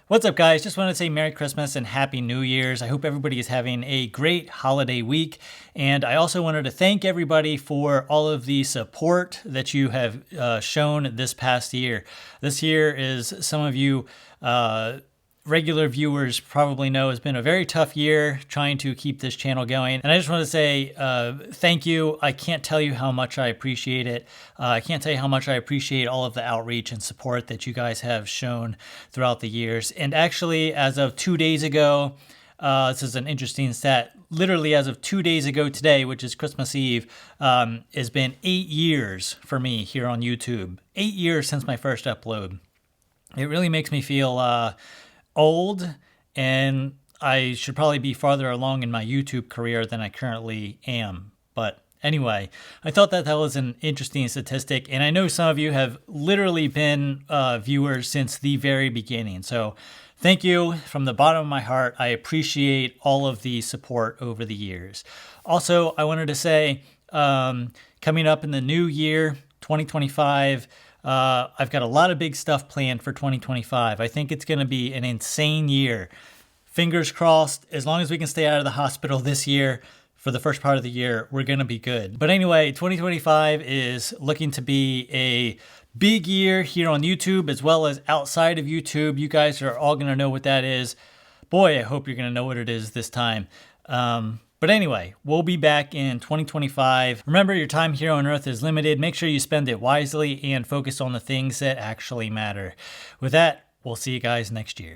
What's up, guys? Just want to say Merry Christmas and Happy New Year's. I hope everybody is having a great holiday week. And I also wanted to thank everybody for all of the support that you have shown this past year. This year, is some of you regular viewers probably know, has been a very tough year trying to keep this channel going. And I just want to say thank you. I can't tell you how much I appreciate it. I can't tell you how much I appreciate all of the outreach and support that you guys have shown throughout the years. And actually, as of 2 days ago, this is an interesting stat. Literally, as of 2 days ago today, which is Christmas Eve, has been 8 years for me here on YouTube. 8 years since my first upload. It really makes me feel old, and I should probably be farther along in my YouTube career than I currently am. But anyway, I thought that was an interesting statistic, and I know some of you have literally been viewers since the very beginning. So thank you from the bottom of my heart. I appreciate all of the support over the years. Also, I wanted to say, coming up in the new year, 2025, I've got a lot of big stuff planned for 2025. I think it's going to be an insane year. Fingers crossed, as long as we can stay out of the hospital this year, for the first part of the year, we're going to be good. But anyway, 2025 is looking to be a big year here on YouTube as well as outside of YouTube. You guys are all going to know what that is. Boy, I hope you're going to know what it is this time. But anyway, we'll be back in 2025. Remember, your time here on Earth is limited. Make sure you spend it wisely and focus on the things that actually matter. With that, we'll see you guys next year.